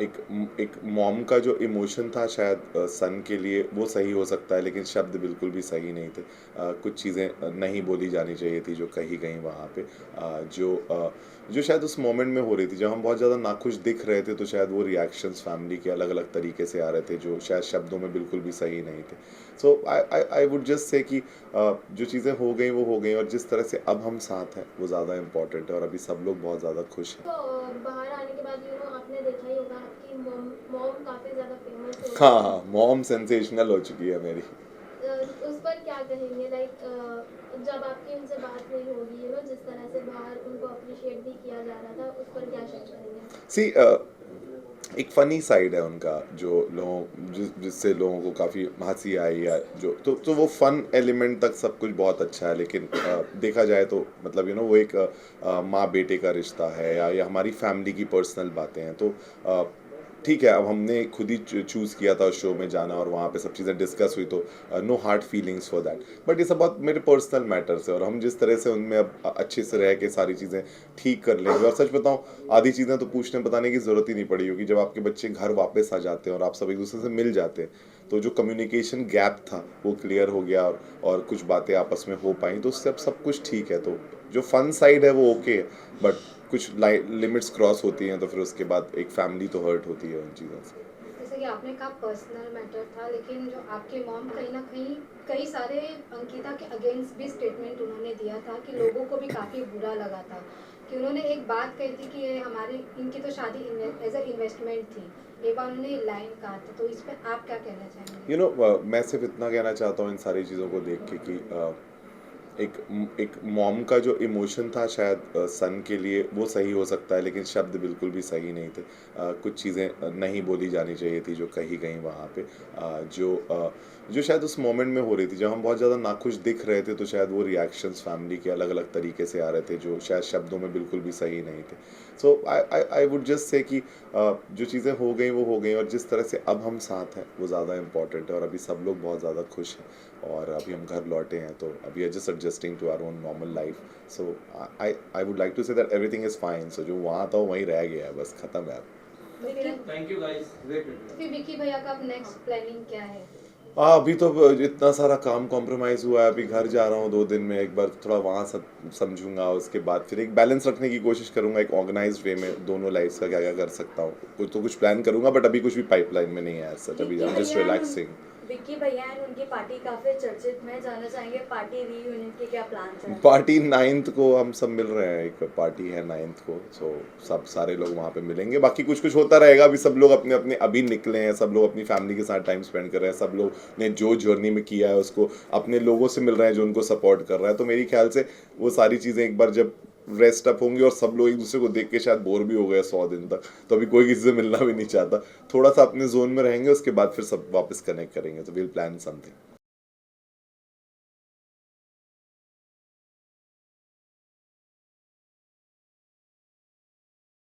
एक मॉम का जो इमोशन था शायद सन के लिए वो सही हो सकता है, लेकिन शब्द बिल्कुल भी सही नहीं थे। कुछ चीज़ें नहीं बोली जानी चाहिए थी जो कही गई वहाँ पे। जो शायद उस मोमेंट में हो रही थी, जब हम बहुत ज़्यादा नाखुश दिख रहे थे, तो शायद वो रिएक्शंस फैमिली के अलग अलग तरीके से आ रहे थे जो शायद शब्दों में बिल्कुल भी सही नहीं थे। सो आई वुड जस्ट से कि जो चीज़ें हो गई वो हो गई, और जिस तरह से अब हम साथ हैं वो ज़्यादा इंपॉर्टेंट है, और अभी सब लोग बहुत ज़्यादा खुश हैं। तो बाहर आने के बाद आपने देखा ही होगा आपकी मॉम मॉम काफ़ी ज़्यादा फेमस हो हाँ गई है। हाँ, मॉम सेंसेशनल हो चुकी है मेरी। उस पर क्या कहेंगे, लाइक जब आपकी उनसे बात नहीं होगी जिस तरह से बाहर उनको अप्रिशिएट भी किया जा रहा था, उस पर क्या शेयर करेंगे? सी एक फ़नी साइड है उनका, जो लोगों जिससे लोगों को काफ़ी हंसी आई, या जो तो वो फ़न एलिमेंट तक सब कुछ बहुत अच्छा है, लेकिन देखा जाए तो मतलब वो एक माँ बेटे का रिश्ता है, या हमारी फैमिली की पर्सनल बातें हैं, तो अ, ठीक है, अब हमने खुद ही चूज़ किया था उस शो में जाना, और वहाँ पे सब चीज़ें डिस्कस हुई, तो no hard feelings for that. But ये सब बहुत मेरे पर्सनल मैटर्स है, और हम जिस तरह से उनमें अब अच्छे से रह के सारी चीज़ें ठीक कर लेंगे। और सच बताऊँ, आधी चीज़ें तो पूछने बताने की ज़रूरत ही नहीं पड़ी होगी। जब आपके बच्चे घर वापस आ जाते हैं और आप सब एक दूसरे से मिल जाते हैं, तो जो कम्युनिकेशन गैप था वो क्लियर हो गया, और कुछ बातें आपस में हो पाई, तो उससे अब सब कुछ ठीक है। तो जो फन साइड है वो ओके है, बट कुछ लिमिट्स क्रॉस होती हैं, तो फिर उसके बाद एक फैमिली तो हर्ट होती है उन चीज़ों से। जैसे कि आपने कहा पर्सनल मैटर था, लेकिन जो आपके मॉम कहीं ना कहीं कई सारे अंकिता के अगेंस्ट भी स्टेटमेंट उन्होंने दिया था कि लोगों को भी काफ़ी बुरा लगा था कि उन्होंने एक बात कही थी कि ये हमारी इनकी तो शादी एज ए इन्वेस्टमेंट थी। एक बार उन्होंने लाइन कहा था, तो इस पर आप क्या कहना चाहेंगे? मैं सिर्फ इतना कहना चाहता हूँ इन सारी चीज़ों को देख के कि एक मॉम का जो इमोशन था शायद सन के लिए वो सही हो सकता है, लेकिन शब्द बिल्कुल भी सही नहीं थे। कुछ चीज़ें नहीं बोली जानी चाहिए थी जो कही गई वहाँ पे। जो शायद उस मोमेंट में हो रही थी, जब हम बहुत ज़्यादा नाखुश दिख रहे थे, तो शायद वो रिएक्शंस फैमिली के अलग अलग तरीके से आ रहे थे जो शायद शब्दों में बिल्कुल भी सही नहीं थे। सो आई वुड जस्ट से कि जो चीज़ें हो गई वो हो गई, और जिस तरह से अब हम साथ हैं वो ज़्यादा इंपॉर्टेंट है, और अभी सब लोग बहुत ज़्यादा खुश हैं, और अभी हम घर लौटे हैं, तो अभी are just adjusting to our own normal life. So I would like to say that everything is fine. So जो वहाँ था वो वहीं रह गया है, बस ख़त्म है अब। तो फिर थैंक यू गाइस, वेट। फिर विकी भैया का अब नेक्स्ट प्लानिंग क्या है? हाँ, अभी तो इतना सारा काम कॉम्प्रोमाइज़ हुआ है, अभी घर जा रहा हूँ 2 दिन में, एक बार थोड़ा वहाँ सब समझूंगा, उसके बाद फिर एक बैलेंस रखने की कोशिश करूंगा, एक ऑर्गेनाइज्ड वे में दोनों लाइफ्स का क्या क्या कर सकता हूँ। कुछ प्लान करूंगा, बट अभी कुछ भी पाइपलाइन में नहीं है सच, अभी I am just relaxing. Vicky भैया एंड उनकी पार्टी काफी चर्चित में, जानना चाहेंगे पार्टी रीयूनियन के क्या प्लान्स हैं? पार्टी 9th को हम सब मिल रहे हैं, एक पार्टी है 9th को, सो सब सारे लोग वहाँ पे मिलेंगे। बाकी कुछ कुछ होता रहेगा, अभी सब लोग अपने अपने अभी निकले हैं, सब लोग अपनी फैमिली के साथ टाइम स्पेंड कर रहे हैं, सब लोग ने जो जर्नी में किया है उसको अपने लोगों से मिल रहे हैं जो उनको सपोर्ट कर रहा है। तो मेरी ख्याल से वो सारी चीज़ें एक बार जब रेस्ट अप होंगी, और सब लोग एक दूसरे को देख के शायद बोर भी हो गए 100 दिन तक, तो अभी कोई किसी से मिलना भी नहीं चाहता, थोड़ा सा अपने जोन में रहेंगे, उसके बाद फिर सब वापस कनेक्ट करेंगे, तो विल प्लान समथिंग।